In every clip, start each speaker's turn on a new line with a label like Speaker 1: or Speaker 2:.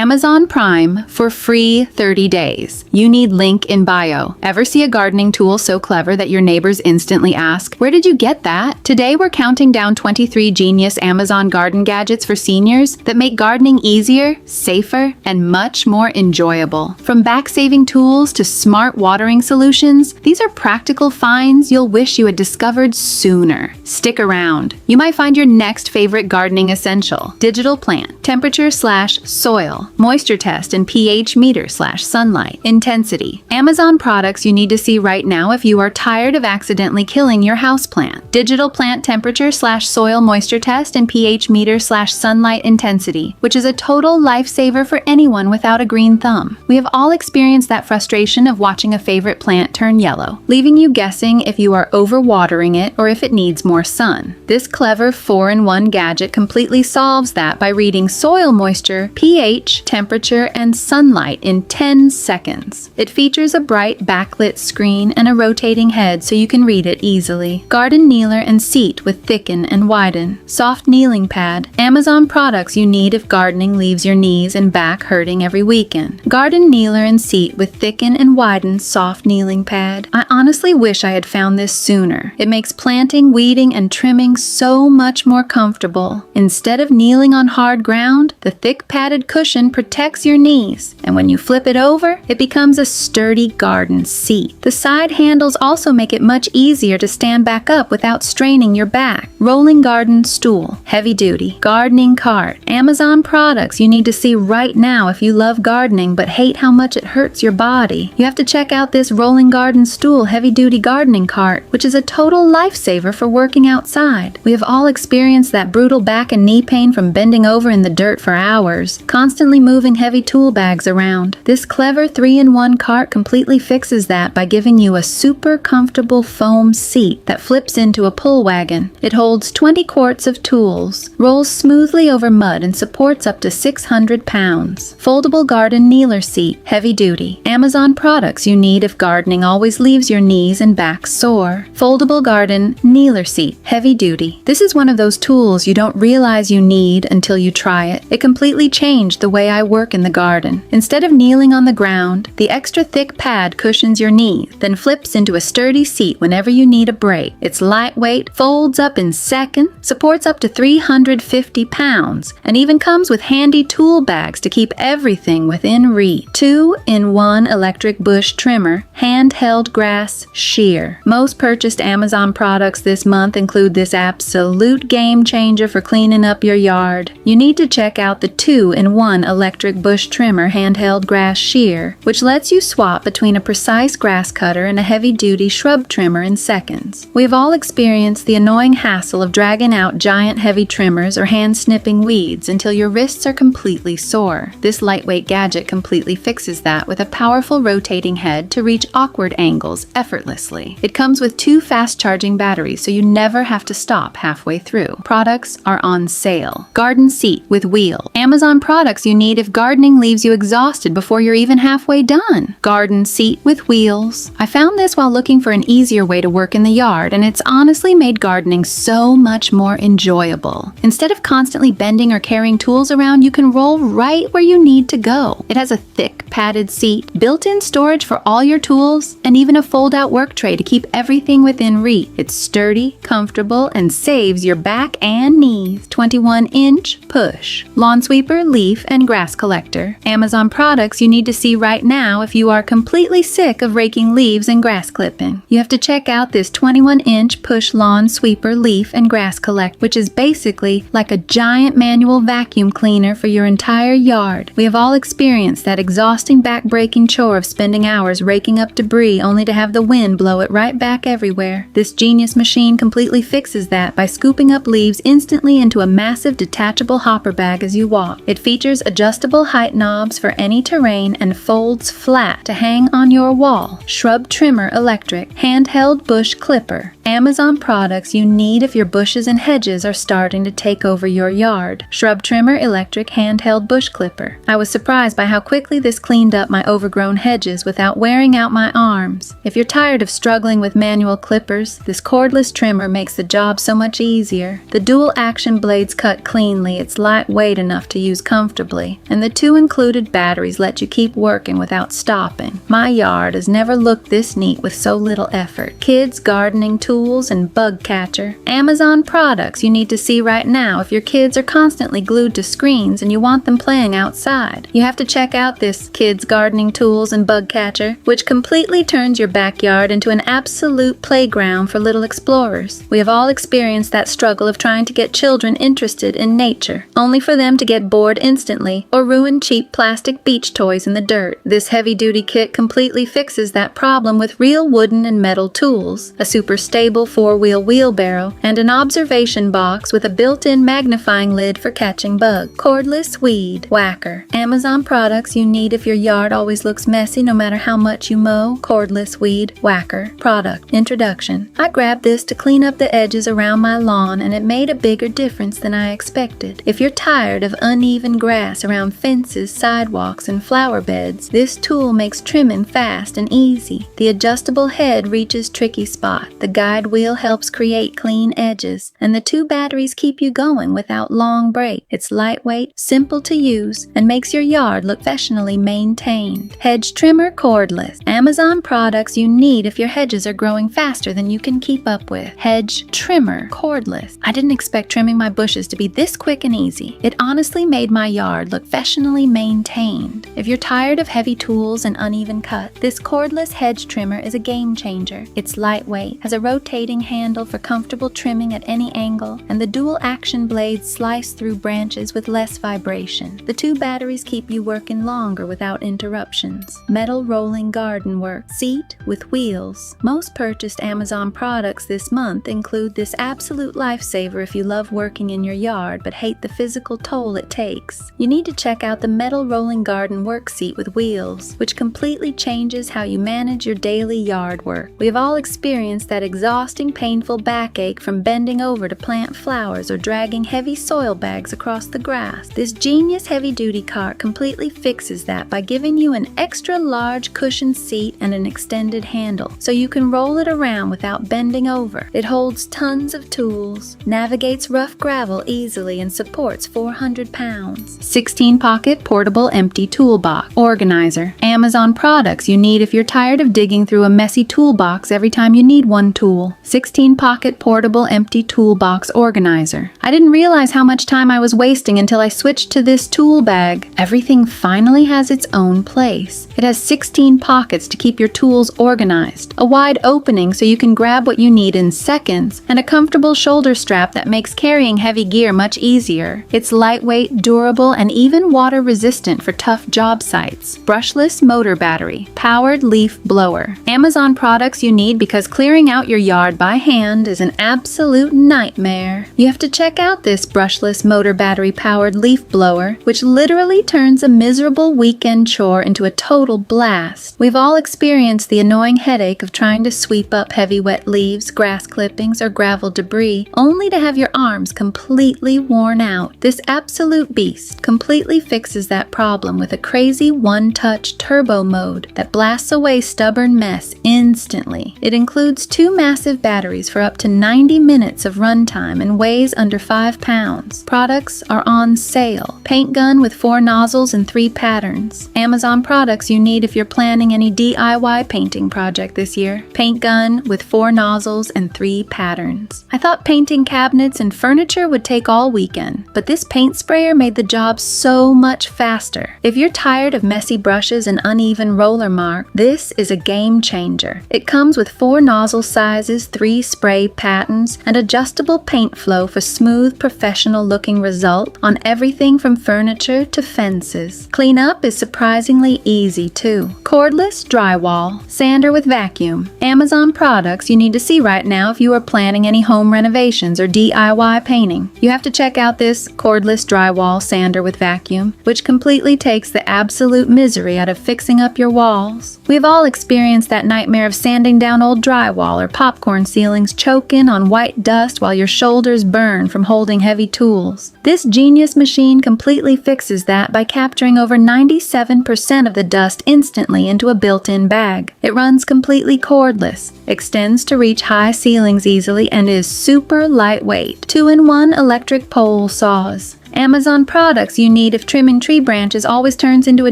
Speaker 1: Amazon Prime for free 30 days. You need link in bio. Ever see a gardening tool so clever that your neighbors instantly ask, "Where did you get that?" Today we're counting down 23 genius Amazon garden gadgets for seniors that make gardening easier, safer, and much more enjoyable. From back-saving tools to smart watering solutions, these are practical finds you'll wish you had discovered sooner. Stick around. You might find your next favorite gardening essential: digital plant, temperature/soil, moisture test, and pH meter/sunlight, intensity. Amazon products you need to see right now if you are tired of accidentally killing your houseplant. Digital plant temperature/soil moisture test and pH meter/sunlight intensity, which is a total lifesaver for anyone without a green thumb. We have all experienced that frustration of watching a favorite plant turn yellow, leaving you guessing if you are overwatering it or if it needs more sun. This clever 4-in-1 gadget completely solves that by reading soil moisture, pH, temperature, and sunlight in 10 seconds. It features a bright backlit screen and a rotating head so you can read it easily. Garden kneeler and seat with Thicken and Widen. Soft kneeling pad. Amazon products you need if gardening leaves your knees and back hurting every weekend. Garden kneeler and seat with Thicken and Widen soft kneeling pad. I honestly wish I had found this sooner. It makes planting, weeding, and trimming so much more comfortable. Instead of kneeling on hard ground, the thick padded cushion protects your knees, and when you flip it over, it becomes a sturdy garden seat. The side handles also make it much easier to stand back up without straining your back. Rolling garden stool. Heavy duty. Gardening cart. Amazon products you need to see right now if you love gardening but hate how much it hurts your body. You have to check out this rolling garden stool heavy duty gardening cart, which is a total lifesaver for working outside. We have all experienced that brutal back and knee pain from bending over in the dirt for hours, constantly moving heavy tool bags around. This clever 3-in-1 cart completely fixes that by giving you a super comfortable foam seat that flips into a pull wagon. It holds 20 quarts of tools, rolls smoothly over mud, and supports up to 600 pounds. Foldable garden kneeler seat, heavy duty. Amazon products you need if gardening always leaves your knees and back sore. Foldable garden kneeler seat, heavy duty. This is one of those tools you don't realize you need until you try it. It completely changed the way I work in the garden. Instead of kneeling on the ground, the extra thick pad cushions your knees, then flips into a sturdy seat whenever you need a break. It's lightweight, folds up in seconds, supports up to 350 pounds, and even comes with handy tool bags to keep everything within reach. 2-in-1 electric bush trimmer, handheld grass shear. Most purchased Amazon products this month include this absolute game changer for cleaning up your yard. You need to check out the 2-in-1 electric bush trimmer handheld grass shear, which lets you swap between a precise grass cutter and a heavy-duty shrub trimmer in seconds. We've all experienced the annoying hassle of dragging out giant heavy trimmers or hand-snipping weeds until your wrists are completely sore. This lightweight gadget completely fixes that with a powerful rotating head to reach awkward angles effortlessly. It comes with 2 fast-charging batteries so you never have to stop halfway through. Products are on sale. Garden seat with wheel. Amazon products you need if gardening leaves you exhausted before you're even halfway done. Garden seat with wheels. I found this while looking for an easier way to work in the yard, and it's honestly made gardening so much more enjoyable. Instead of constantly bending or carrying tools around, you can roll right where you need to go. It has a thick padded seat, built-in storage for all your tools, and even a fold-out work tray to keep everything within reach. It's sturdy, comfortable, and saves your back and knees. 21-inch push. Lawn sweeper, leaf, and grass collector. Amazon products you need to see right now if you are completely sick of raking leaves and grass clipping. You have to check out this 21-inch push lawn sweeper, leaf, and grass collector, which is basically like a giant manual vacuum cleaner for your entire yard. We have all experienced that exhausting back-breaking chore of spending hours raking up debris only to have the wind blow it right back everywhere. This genius machine completely fixes that by scooping up leaves instantly into a massive detachable hopper bag as you walk. It features adjustable height knobs for any terrain and folds flat to hang on your wall. Shrub trimmer electric, handheld bush clipper. Amazon products you need if your bushes and hedges are starting to take over your yard. Shrub Trimmer Electric Handheld Bush Clipper. I was surprised by how quickly this cleaned up my overgrown hedges without wearing out my arms. If you're tired of struggling with manual clippers, this cordless trimmer makes the job so much easier. The dual action blades cut cleanly, it's lightweight enough to use comfortably, and the 2 included batteries let you keep working without stopping. My yard has never looked this neat with so little effort. Kids, gardening tools, and bug catcher. Amazon products you need to see right now if your kids are constantly glued to screens and you want them playing outside. You have to check out this kids gardening tools and bug catcher, which completely turns your backyard into an absolute playground for little explorers. We have all experienced that struggle of trying to get children interested in nature, only for them to get bored instantly or ruin cheap plastic beach toys in the dirt. This heavy-duty kit completely fixes that problem with real wooden and metal tools, a super stable 4-wheel wheelbarrow, and an observation box with a built-in magnifying lid for catching bugs. Cordless weed whacker. Amazon products you need if your yard always looks messy no matter how much you mow. Cordless weed whacker. Product introduction. I grabbed this to clean up the edges around my lawn, and it made a bigger difference than I expected. If you're tired of uneven grass around fences, sidewalks, and flower beds, this tool makes trimming fast and easy. The adjustable head reaches tricky spot. The guide wheel helps create clean edges, and the 2 batteries keep you going without long breaks. It's lightweight, simple to use, and makes your yard look professionally maintained. Hedge trimmer cordless. Amazon products you need if your hedges are growing faster than you can keep up with. Hedge trimmer cordless. I didn't expect trimming my bushes to be this quick and easy. It honestly made my yard look professionally maintained. If you're tired of heavy tools and uneven cut, this cordless hedge trimmer is a game changer. It's lightweight, has a rotating handle for comfortable trimming at any angle, and the dual action blades slice through branches with less vibration. The 2 batteries keep you working longer without interruptions. Metal rolling garden work. Seat with wheels. Most purchased Amazon products this month include this absolute lifesaver if you love working in your yard but hate the physical toll it takes. You need to check out the metal rolling garden work seat with wheels, which completely changes how you manage your daily yard work. We have all experienced that exhausting, painful backache from bending over to plant flowers or dragging heavy soil bags across the grass. This genius heavy-duty cart completely fixes that by giving you an extra large cushioned seat and an extended handle, so you can roll it around without bending over. It holds tons of tools, navigates rough gravel easily, and supports 400 pounds. 16-pocket portable empty toolbox organizer. Amazon products you need if you're tired of digging through a messy toolbox every time you need one tool. 16-pocket portable empty toolbox organizer. I didn't realize how much time I was wasting until I switched to this tool bag. Everything finally has its own place. It has 16 pockets to keep your tools organized, a wide opening so you can grab what you need in seconds, and a comfortable shoulder strap that makes carrying heavy gear much easier. It's lightweight, durable, and even water resistant for tough job sites. Brushless motor battery. Powered leaf blower. Amazon products you need because clearing out your yard by hand is an absolute nightmare. You have to check out this brushless motor battery powered leaf blower, which literally turns a miserable weekend chore into a total blast. We've all experienced the annoying headache of trying to sweep up heavy wet leaves, grass clippings, or gravel debris, only to have your arms completely worn out. This absolute beast completely fixes that problem with a crazy one-touch turbo mode that blasts away stubborn mess instantly. It includes 2 massive batteries for up to 90 minutes of runtime and weighs under 5 pounds. Products are on sale. Paint gun with 4 nozzles and 3 patterns. Amazon products you need if you're planning any DIY painting project this year. Paint gun with 4 nozzles and 3 patterns. I thought painting cabinets and furniture would take all weekend, but this paint sprayer made the job so much faster. If you're tired of messy brushes and uneven roller mark, this is a game changer. It comes with 4 nozzle sizes, 3 spray patterns, and adjustable paint flow for smooth, professional-looking result on everything from furniture to fences. Cleanup is surprisingly easy too. Cordless drywall. Sander with vacuum. Amazon products you need to see right now if you are planning any home renovations or DIY painting. You have to check out this cordless drywall sander with vacuum, which completely takes the absolute misery out of fixing up your walls. We've all experienced that nightmare of sanding down old drywall or pop popcorn ceilings choke in on white dust while your shoulders burn from holding heavy tools. This genius machine completely fixes that by capturing over 97% of the dust instantly into a built-in bag. It runs completely cordless, extends to reach high ceilings easily, and is super lightweight. 2-in-1 electric pole saws. Amazon products you need if trimming tree branches always turns into a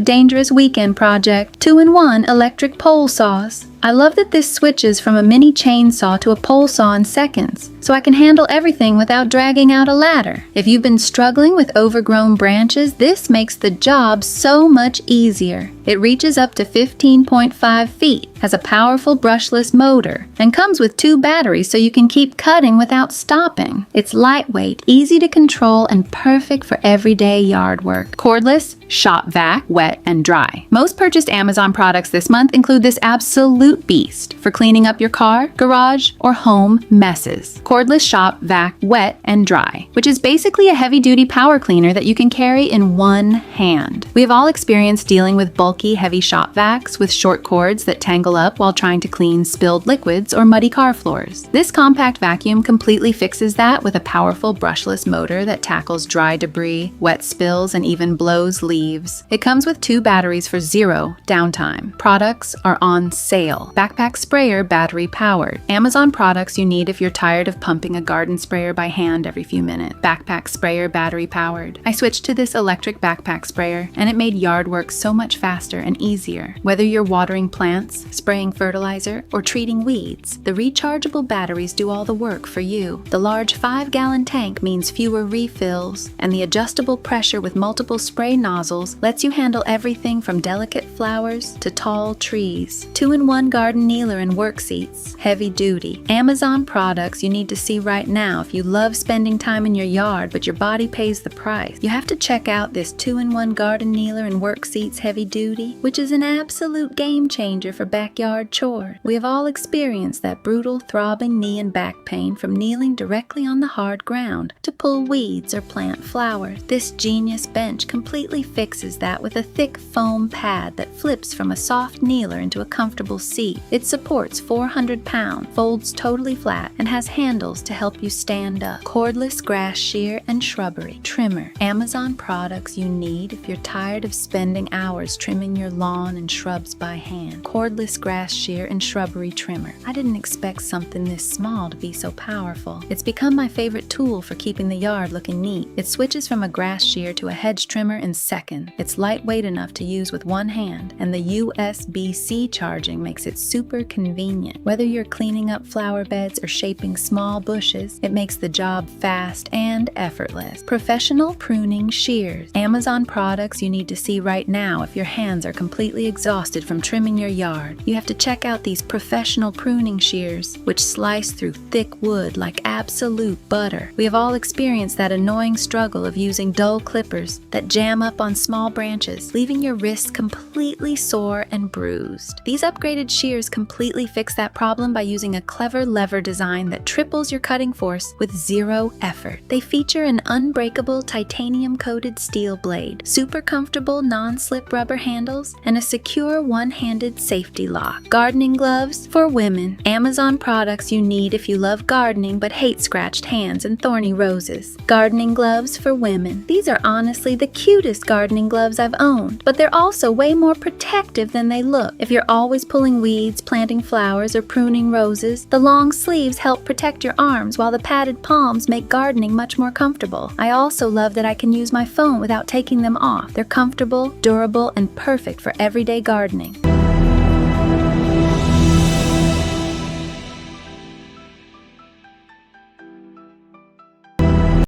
Speaker 1: dangerous weekend project. 2-in-1 electric pole saws. I love that this switches from a mini chainsaw to a pole saw in seconds, so I can handle everything without dragging out a ladder. If you've been struggling with overgrown branches, this makes the job so much easier. It reaches up to 15.5 feet, has a powerful brushless motor, and comes with 2 batteries so you can keep cutting without stopping. It's lightweight, easy to control, and perfect for everyday yard work. Cordless, shop vac, wet, and dry. Most purchased Amazon products this month include this absolute beast for cleaning up your car, garage, or home messes. Cordless shop vac, wet, and dry, which is basically a heavy-duty power cleaner that you can carry in one hand. We have all experienced dealing with bulky, heavy shop vacs with short cords that tangle up while trying to clean spilled liquids or muddy car floors. This compact vacuum completely fixes that with a powerful brushless motor that tackles dry debris, wet spills, and even blows leaves. It comes with 2 batteries for 0 downtime. Products are on sale. Backpack sprayer, battery powered. Amazon products you need if you're tired of pumping a garden sprayer by hand every few minutes. Backpack sprayer, battery powered. I switched to this electric backpack sprayer, and it made yard work so much faster and easier. Whether you're watering plants, spraying fertilizer, or treating weeds, the rechargeable batteries do all the work for you. The large 5-gallon tank means fewer refills, and the adjustable pressure with multiple spray nozzles lets you handle everything from delicate flowers to tall trees. 2-in-1 garden kneeler and WorkSeats. Heavy duty. Amazon products you need to see right now if you love spending time in your yard but your body pays the price. You have to check out this 2-in-1 garden kneeler and WorkSeats heavy duty, which is an absolute game changer for backyard chores. We have all experienced that brutal, throbbing knee and back pain from kneeling directly on the hard ground to pull weeds or plant flowers. This genius bench completely fixes that with a thick foam pad that flips from a soft kneeler into a comfortable seat. It supports 400 pounds, folds totally flat, and has handles to help you stand up. Cordless grass shear and shrubbery trimmer. Amazon products you need if you're tired of spending hours trimming your lawn and shrubs by hand. Cordless grass shear and shrubbery trimmer. I didn't expect something this small to be so powerful. It's become my favorite tool for keeping the yard looking neat. It switches from a grass shear to a hedge trimmer in seconds. It's lightweight enough to use with one hand, and the USB-C charging makes it super convenient. Whether you're cleaning up flower beds or shaping small bushes, it makes the job fast and effortless. Professional pruning shears. Amazon products you need to see right now if your hands are completely exhausted from trimming your yard. You have to check out these professional pruning shears, which slice through thick wood like absolute butter. We have all experienced that annoying struggle of using dull clippers that jam up on small branches, leaving your wrists completely sore and bruised. These upgraded shears completely fix that problem by using a clever lever design that triples your cutting force with 0 effort. They feature an unbreakable titanium-coated steel blade, super comfortable non-slip rubber handles, and a secure one-handed safety lock. Gardening gloves for women. Amazon products you need if you love gardening but hate scratched hands and thorny roses. Gardening gloves for women. These are honestly the cutest gardening gloves I've owned, but they're also way more protective than they look. If you're always pulling weeds, planting flowers, or pruning roses, the long sleeves help protect your arms while the padded palms make gardening much more comfortable. I also love that I can use my phone without taking them off. They're comfortable, durable, and perfect for everyday gardening.